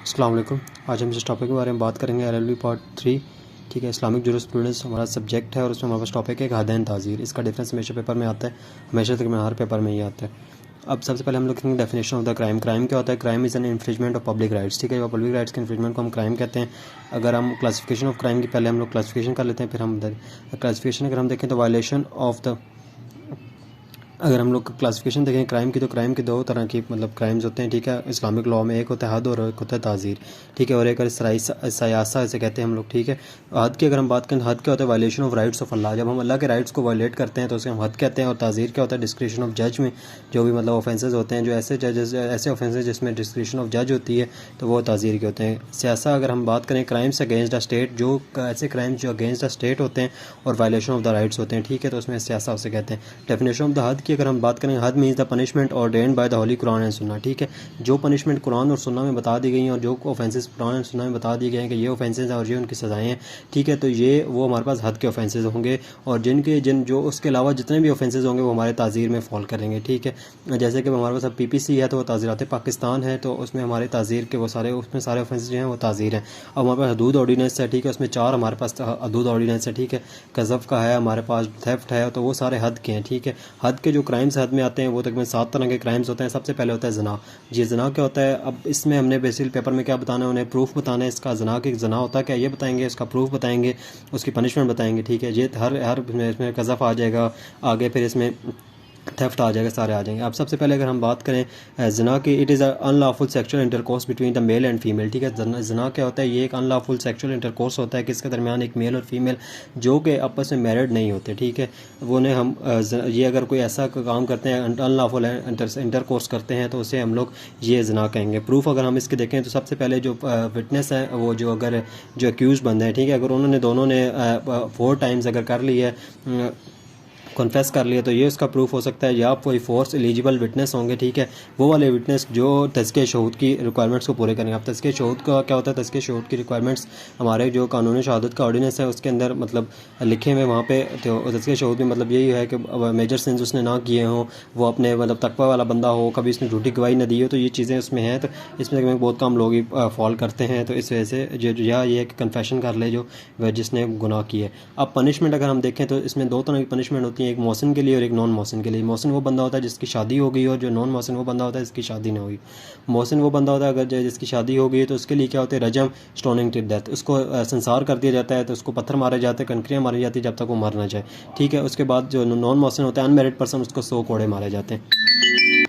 अस्सलाम वालेकुम। आज हम इस टॉपिक के बारे में बात करेंगे एलएलबी पार्ट 3। ठीक है, इस्लामिक जुरिस्प्रूडेंस हमारा सब्जेक्ट है और उसमें हमारे पास टॉपिक है हदैन ताज़ीर। इसका डिफरेंस हमेशा पेपर में आता है, हमेशा तकरीबन हर पेपर में ही आता है। अब सबसे पहले हम लोग देखेंगे definition of the crime. Crime क्या होता है? Crime is an infringement of public rights. ठीक है, पब्लिक राइट्स के इन्फ्रिजमेंट को हम क्राइम कहते हैं। अगर हम क्लासिफिकेशन ऑफ क्राइम की पहले हम लोग क्लासिफिकेशन कर लेते हैं, फिर हम क्लासिफिकेशन अगर हम देखें तो वायलेशन ऑफ द, अगर हम लोग क्लासिफिकेशन देखें क्राइम की, तो क्राइम की दो तरह की मतलब क्राइम्स होते हैं। ठीक है, इस्लामिक लॉ में एक होता है हद और एक होता है ताज़ीर। ठीक है, और एक सयासा इसे कहते हैं हम लोग। ठीक है, हद की अगर हम बात करें, हद क्या होता है? वायलेशन ऑफ राइट्स ऑफ अल्लाह। जब हम अल्लाह के राइट्स को वायलेट करते हैं तो उसे हम हद कहते हैं। और ताज़ीर क्या होता है? डिस्क्रिशन ऑफ जज में जो भी मतलब ऑफेंसेस होते हैं, जो ऐसे ऑफेंसेस जिसमें डिस्क्रिशन ऑफ जज होती है, तो वो ताज़ीर के होते हैं। सियासा अगर हम बात करें, क्राइम्स अगेंस्ट द स्टेट, जो ऐसे क्राइम्स जो अगेंस्ट द स्टेट होते हैं और वायलेशन ऑफ द राइट्स होते हैं। ठीक है, तो उसमें सियासा उसे कहते हैं। डेफिनेशन ऑफ द हद की अगर हम बात करें, हद means the punishment ordained by the Holi Quran and सुन्ना। ठीक है, जो पनिशमेंट कुरान और सुन्ना में बता दी गई हैं और जो ऑफेंसेस कुरान एंड सुन्ना में बता दिए गए हैं कि ये ऑफेंसेस हैं और ये उनकी सज़ाएं हैं। ठीक है, तो ये वो हमारे पास हद के ऑफेंसेस होंगे और जो उसके अलावा जितने भी ऑफेंसेस होंगे वो हमारे ताज़ीर में फॉल करेंगे। ठीक है, जैसे कि हमारे पास अब पीपीसी है तो वो ताज़ीरात पाकिस्तान है, तो उसमें हमारे ताज़ीर के वो सारे उसमें सारे ऑफेंसेस जो हैं वो ताज़ीर हैं। अब हमारे पास हदूद ऑर्डीनेंस है। ठीक है, उसमें 4 हमारे पास हदूद ऑर्डीनेंस है। ठीक है, कज़फ़ का है, हमारे पास थेफ्ट है, तो वो सारे हद के हैं। ठीक है, हद के जो क्राइम्स हद में आते हैं वो तकरीबन 7 तरह के क्राइम्स होते हैं। सबसे पहले होता है ज़ना। ये ज़ना क्या होता है? अब इसमें हमने बेसिकली पेपर में क्या बताना है, उन्हें प्रूफ बताना है इसका। ज़ना कि ज़ना होता है क्या, ये बताएंगे, उसका प्रूफ बताएंगे, उसकी पनिशमेंट बताएंगे। ठीक है, ये हर इसमें कज़फ़ आ जाएगा आगे, फिर इसमें थेफ्ट आ जाएगा, सारे आ जाएंगे। अब सबसे पहले अगर हम बात करें ज़ना की, it is unlawful sexual intercourse between the male and female. ठीक है, ज़ना क्या होता है? ये एक अनलॉफुल सेक्सुअल इंटरकोर्स होता है कि इसके दरमियान एक मेल और फीमेल जो कि आपस में मैरिड नहीं होते। ठीक है, वो ने हम ये अगर कोई ऐसा काम करते हैं अनलॉफुल इंटरकोर्स करते हैं तो उसे हम लोग ये ज़ना कहेंगे। प्रूफ अगर हम इसके देखें तो सबसे पहले जो विटनेस है वो जो अक्यूज़ बंदे हैं, ठीक है, अगर दोनों ने 4 टाइम्स अगर कर ली है, कन्फेस कर लिया, तो ये उसका प्रूफ हो सकता है। या आप कोई फोर्स एलिजिबल विटनेस होंगे। ठीक है, वो वाले विटनेस जो तज़किया शहूद की रिक्वायरमेंट्स को पूरे करेंगे। अब तज़किया शहूद का क्या होता है? तज़किया शहूद की रिक्वायरमेंट्स हमारे जो कानून शहादत का ऑर्डिनेंस है उसके अंदर मतलब लिखे हुए वहाँ पे। तो तज़किया शहूद में मतलब यही है कि मेजर सिंस उसने ना किए हों, वो अपने मतलब तकवा वाला बंदा हो, कभी उसने झूठी गवाही ना दी हो, तो ये चीज़ें उसमें हैं। तो इसमें बहुत कम लोग ही फॉल करते हैं। तो इस वजह से या ये कन्फेशन कर ले जो जिसने गुनाह किए। अब पनिशमेंट अगर हम देखें तो इसमें 2 तरह की पनिशमेंट होती है, एक मौसिन के लिए और एक नॉन मौसिन के लिए। मौसिन वो बंदा होता है जिसकी शादी हो गई, और जो नॉन मौसिन वो बंदा होता है जिसकी शादी ना हुई। मौसिन वो बंदा होता है अगर जिसकी शादी हो गई है तो उसके लिए क्या होता है? रजम, स्टोनिंग टू डेथ। उसको संसार कर दिया जाता है, तो उसको पत्थर मारे जाते हैं, कंकरियाँ मारी जाती है जब तक वो मर ना जाए। ठीक है, उसके बाद जो नॉन मौसिन होता है अनमेरिड पर्सन, उसको 100 कोड़े मारे जाते हैं।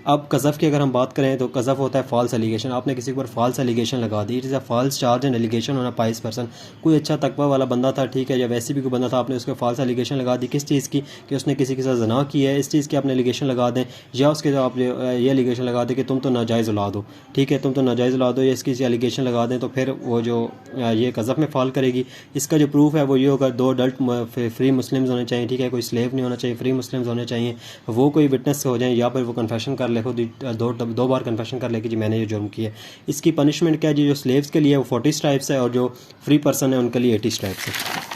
अब कज़फ़ की अगर हम बात करें तो कज़फ़ होता है फॉल्स एलिगेशन। आपने किसी के ऊपर फॉल्स एलिगेशन लगा दी, it is a false charge and allegation on a pious person. कोई अच्छा तकवा वाला बंदा था, ठीक है, या वैसे भी कोई बंदा था, आपने उसके फॉल्स एलिगेशन लगा दी। किस चीज़ की? कि उसने किसी के साथ ज़ना की है, इस चीज़ की आपने एलिगेशन लगा दें। या उसके आप ये एलिगेशन लगा दें कि तुम तो नाजायज़ औलाद हो। ठीक है, तुम तो नाजायज़ औलाद हो, या इसकी एलिगेशन लगा दें, तो फिर वो जो ये कज़फ़ में फॉल करेगी। इसका जो प्रूफ है वो ये होगा, 2 अडल्ट फ्री मुस्लिम्स होने चाहिए। ठीक है, कोई स्लेव नहीं होना चाहिए, फ्री मुस्लिम्स होने चाहिए। वो कोई विटनेस हो जाए या फिर वो कन्फेशन कर ले, खुद 2 बार कन्फेशन कर ले कि जी मैंने ये जुर्म किया। इसकी पनिशमेंट क्या है जी? जो स्लेव्स के लिए वो 40 स्ट्राइप्स है और जो फ्री पर्सन है उनके लिए 80 स्ट्राइप्स है।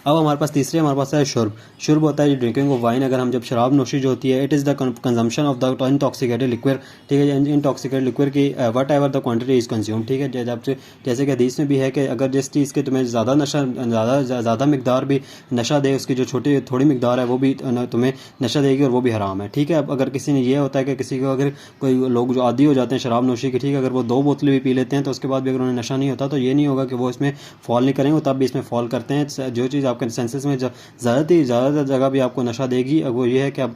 अब हमारे पास तीसरे हमारे पास है शुर्ब। शुर्ब होता है ड्रिंकिंग ऑफ वाइन। अगर हम जब शराब नोशी जो होती है, it is the consumption of the intoxicated liquid. ठीक है, इंटॉक्सिकेटेड लिक्विड की what ever the quantity is consume. ठीक है, जब से जैसे कि हदीस में भी है कि अगर जिस चीज़ के तुम्हें ज़्यादा मकदार भी नशा दे, उसकी जो थोड़ी मकदार है वो भी तुम्हें नशा देगी और वो भी हराम है। ठीक है, अब अगर किसी ने ये होता है कि किसी को अगर कोई लोग जो आदी हो जाते हैं शराब नोशी के, ठीक है, अगर वो 2 बोतलें भी पी लेते हैं तो उसके बाद भी अगर उन्हें नशा नहीं होता, तो ये नहीं होगा कि वो इसमें फॉल नहीं करेंगे, तब भी इसमें फॉल करते हैं। जो चीज़ आपके सेंसेस में ज़्यादा जगह भी आपको नशा देगी, अब वो ये है कि अब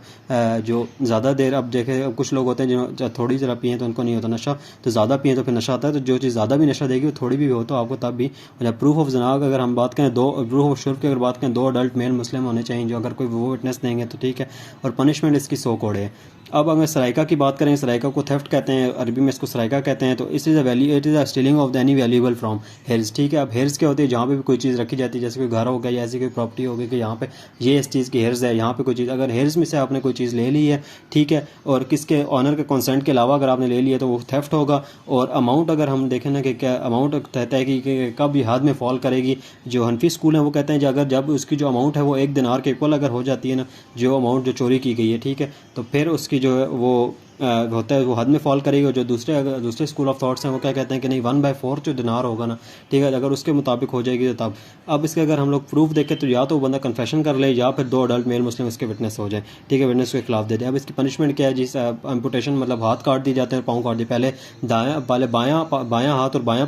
जो ज़्यादा देर, अब देखें कुछ लोग होते हैं जो थोड़ी ज़रा पिए तो उनको नहीं होता नशा, तो ज़्यादा पिए तो फिर नशा आता है। तो जो चीज़ ज़्यादा भी नशा देगी वो थोड़ी भी हो तो आपको तब भी। प्रूफ ऑफ ज़ना अगर हम बात करें, प्रूफ ऑफ शुर्ब की अगर बात करें, 2 अडल्ट मेल मुस्लिम होने चाहिए जो अगर कोई वो विटनेस देंगे तो ठीक है, और पनिशमेंट इसकी 100 कोड़े है। अब अगर सराइका की बात करें, सराइका को थेफ्ट कहते हैं, अरबी में इसको सराइका कहते हैं। तो it is a stealing of the any valuable from हेल्स। ठीक है, अब हेल्स क्या होती है? जहाँ पे भी कोई चीज़ रखी जाती है, जैसे कोई घर हो गया या ऐसी कोई प्रॉपर्टी हो गई कि यहाँ पे ये इस चीज़ की हेर्स है, यहाँ पे कोई चीज़, अगर हेर्स में से आपने कोई चीज़ ले ली है, ठीक है, और किसके ऑनर के कंसेंट के अलावा अगर आपने ले लिया तो वो थेफ्ट होगा। और अमाउंट अगर हम देखें ना कि क्या अमाउंट कहता है कि कब ये हाथ में फॉल करेगी, जो हनफी स्कूल है वो कहते हैं कि अगर जब उसकी जो अमाउंट है वो 1 दिनार के इक्वल अगर हो जाती है ना, जो अमाउंट जो चोरी की गई है, ठीक है, तो फिर उसकी जो है वो होता है वो हद में फॉल करेगी। और जो दूसरे स्कूल ऑफ थॉट्स हैं वो क्या कहते हैं कि नहीं 1/4 जो दिनार होगा ना, ठीक है, अगर उसके मुताबिक हो जाएगी तो तब। अब इसके अगर हम लोग प्रूफ देखें तो या तो वो बंदा कन्फेशन कर ले या फिर 2 अडल्ट मेल मुस्लिम उसके विटनेस हो जाए, ठीक है, विटनेस के खिलाफ दे दें। अब इसकी पनिशमेंट क्या है? जिस एम्पुटेशन मतलब हाथ काट दिए जाते हैं, पाँव काट दिए, पहले बायां हाथ और बायां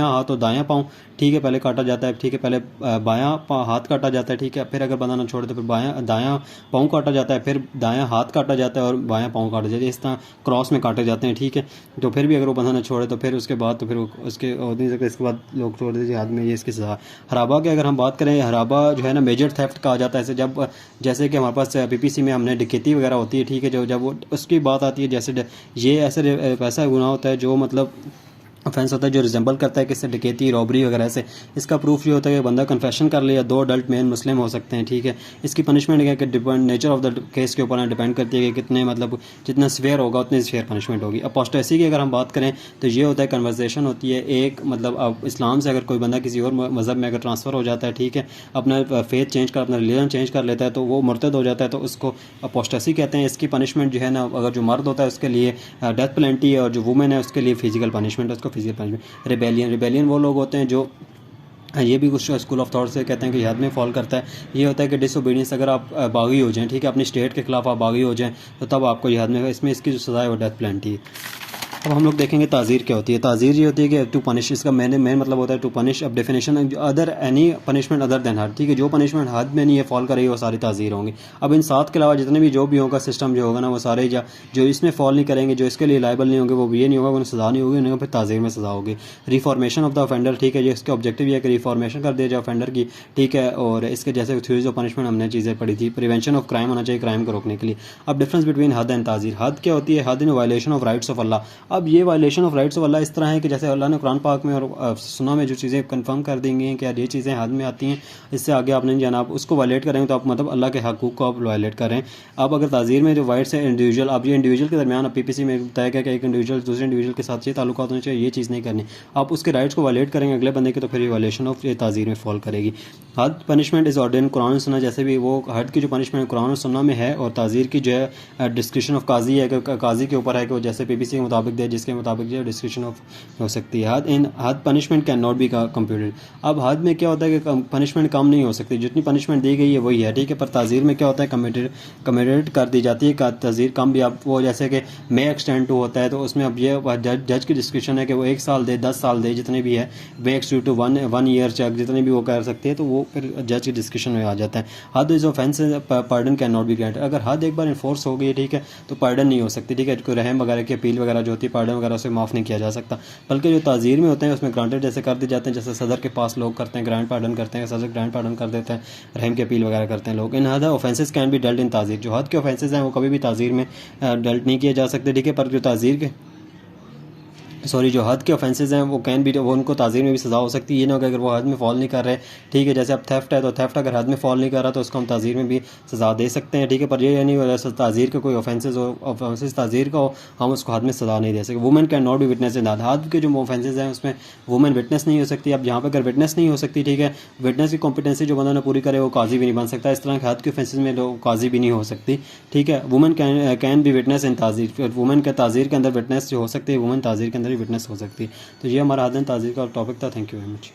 हाथ और दायां पाँव, ठीक है, पहले काटा जाता है, ठीक है, पहले बायां हाथ काटा जाता है, ठीक है, फिर अगर बंदा ना छोड़े तो फिर दायां पाँव काटा जाता है, फिर दायां हाथ काटा जाता है और बायां पाँव काटा जाता है, इस तरह क्रॉस में काटे जाते हैं, ठीक है। तो फिर भी अगर वो बंदा ना छोड़े तो फिर उसके बाद तो फिर उसके हो नहीं सकता, इसके बाद लोग छोड़ दीजिए हाथ में, ये इसकी सज़ा। हराबा की अगर हम बात करें, हराबा जो है ना मेजर थेफ्ट कहा जाता है जब जैसे कि हमारे पास पीपीसी में हमने डकैती वगैरह होती है, ठीक है, जो जब वो उसकी बात आती है, जैसे ये ऐसा गुनाह होता है जो मतलब ऑफेंस होता है जो रिजेंबल करता है किससे, डकैती, रॉबरी वगैरह से। इसका प्रूफ ये होता है कि बंदा कन्फेशन कर ले या 2 अडल्ट मेन मुस्लिम हो सकते हैं, ठीक है। इसकी पनिशमेंट क्या है कि depend nature of the case के ऊपर डिपेंड करती है कि कितने मतलब जितना स्वेयर होगा उतनी स्वेयर पनिशमेंट होगी। अपोस्टेसी की अगर हम बात करें तो ये होता है कन्वर्सेशन होती है एक मतलब अब इस्लाम से अगर कोई बंदा किसी और मज़हब में अगर ट्रांसफ़र हो जाता है, ठीक है, अपना फेथ चेंज कर अपना रिलीजन चेंज कर लेता है तो वो मुर्तद हो जाता है, तो उसको अपोस्टेसी कहते हैं। इसकी पनिशमेंट जो है ना, अगर जो मर्द होता है उसके लिए डेथ पेनल्टी है और जो वुमेन है उसके लिए फिजिकल पनिशमेंट है, उसको फिजिकल पनिशमेंट। रिबेलियन वो लोग होते हैं जो ये भी कुछ स्कूल ऑफ थॉट से कहते हैं कि हद में फॉल करता है। ये होता है कि डिसोबीडियंस, अगर आप बागी हो जाएं, ठीक है, अपनी स्टेट के खिलाफ आप बागी हो जाएं तो तब आपको ये हद में, इसमें इसकी जो सज़ा है वो डेथ पेनल्टी है। अब हम लोग देखेंगे ताज़ीर क्या होती है। ताज़ीर ये होती है कि टू पनिश, इसका मेन मतलब होता है टू पनिश। अब definition other any punishment other than हद, ठीक है, जो पनिशमेंट हद में नहीं है फॉल करेगी वो सारी ताज़ीर होंगी। अब इन 7 के अलावा जितने भी जो भी होगा सिस्टम जो होगा ना वो सारे जो इसमें फॉल नहीं करेंगे, जो इसके लिए लाइबल नहीं होंगे, वो ये नहीं होगा, उन्हें सज़ा नहीं होगी, उन्हें फिर ताज़ीर में सज़ा होगी। रिफॉर्मेशन ऑफ द ऑफेंडर, ठीक है, ये इसका ऑब्जेक्टिव ये है कि रिफॉर्मेशन कर दिया जाए ऑफेंडर की, ठीक है। और इसके जैसे थ्योरीज ऑफ पनिशमेंट हमने चीज़ें पढ़ी थी। प्रिवेंशन ऑफ क्राइम होना चाहिए क्राइम को रोकने के लिए। अब डिफरेंस बिटवीन हद एंड ताज़ीर। हद क्या होती है? हद in violation of rights of Allah. अब ये वायलेशन राइट्स ऑफ अल्लाह इस तरह है कि जैसे अल्लाह ने कुरान पाक में और सुन्नह में जो चीज़ें कंफर्म कर देंगी हैं कि यार ये चीज़ें हद में आती हैं, इससे आगे आप नहीं जाना, आप उसको वायलेट करेंगे तो आप मतलब अल्लाह के हकूक़ को आप वायलेट कर रहे हैं। अब अगर ताज़ीर में जो वाइट्स है इंडिविजुअल, अब ये इंडिविजुअल के दरमियान अब पीपीसी में बताया गया कि एक इंडिविजुअल दूसरे इंडिविजुअल के साथ ये ताल्लुकात होने चाहिए, ये चीज़ नहीं करनी। आप उसके राइट्स को वायलेट करेंगे अगले बंदे के तो फिर ये वायलेशन ऑफ ये ताज़ीर में फॉल करेगी। हद punishment is order in Quran और सुन्नह, जैसे भी वो हद की जो पनिशमेंट कुरान और सुन्नह में है, और ताज़ीर की जो है डिस्क्रिप्शन ऑफ काजी है कि काजी के ऊपर है कि वो जैसे पीपीसी के मुताबिक दे, जिसके मुताबिक जो डिस्क्रिप्शन ऑफ हो सकती है। हद punishment can not be computed. अब हद में क्या होता है कि पनिशमेंट कम नहीं हो सकती, जितनी पनिशमेंट दी गई है वही है, ठीक है। पर ताज़ीर में क्या होता है कमिटेड कर दी जाती है, ताज़ीर कम भी। अब वो जैसे कि मे एक्सटेंड टू होता है तो उसमें अब ये जज की डिस्क्रिप्शन है कि वो 1 साल दे, 10 साल दे, जितने भी है, may extend to 1 year check, जितने भी वो कर सकते हैं, तो वो फिर जज की डिस्क्रिप्शन में आ जाता है। हद is offence, pardon can not be granted. अगर हद एक बार इन्फोर्स हो गई, ठीक है, तो पार्डन नहीं हो सकती, ठीक है। कोई रहम वगैरह की अपील वगैरह जो होती है, पार्डन वगैरह उसे माफ़ नहीं किया जा सकता, बल्कि जो ताज़ीर में होते हैं उसमें ग्रांटेड जैसे कर दिए जाते हैं, जैसे सदर के पास लोग करते हैं, ग्रांट पार्डन करते हैं, सदर ग्रांट पार्डन कर देते हैं, रहम की अपील वगैरह करते हैं लोग। इन हद ऑफेंसेस कैन बी डेल्ट इन ताज़ीर। जो हद के ऑफेंसेस हैं वो कभी भी ताज़ीर में डेल्ट नहीं किए जा सकते, ठीक है। पर जो ताज़ीर के जो हद के ऑफेंसेस हैं वो कैन बी, वो उनको ताज़ीर में भी सज़ा हो सकती है। ये ना कि अगर वो हद में फॉल नहीं कर रहे, ठीक है, जैसे अब थेफ्ट है तो थेफ्ट अगर हद में फॉल नहीं कर रहा तो उसको हम ताज़ीर में भी सज़ा दे सकते हैं, ठीक है। पर ये नहीं वजह ताज़ीर के कोई ऑफेंसेस ताज़ीर का हो, हम उसको हद में सज़ा नहीं दे सकते। Women can not be witness इन हद के जो ऑफेंसेस हैं उसमें वुमेन विटनेस नहीं हो सकती। अब यहाँ पर अगर विटनेस नहीं हो सकती, ठीक है, विटनेस की कॉम्पिटेंसी जो बंदा ने पूरी करे वो काजी भी नहीं बन सकता। इस तरह के हद के ऑफेंसेस में तो काजी भी नहीं हो सकती, ठीक है। Women can be witness in ताज़ीर। वुमेन के ताज़ीर के अंदर विटनेस जो हो सकती है, वुमेन ताज़ीर के अंदर भी विटनेस हो सकती है। तो ये हमारा आदन ताज़ीर का टॉपिक था। Thank you very much.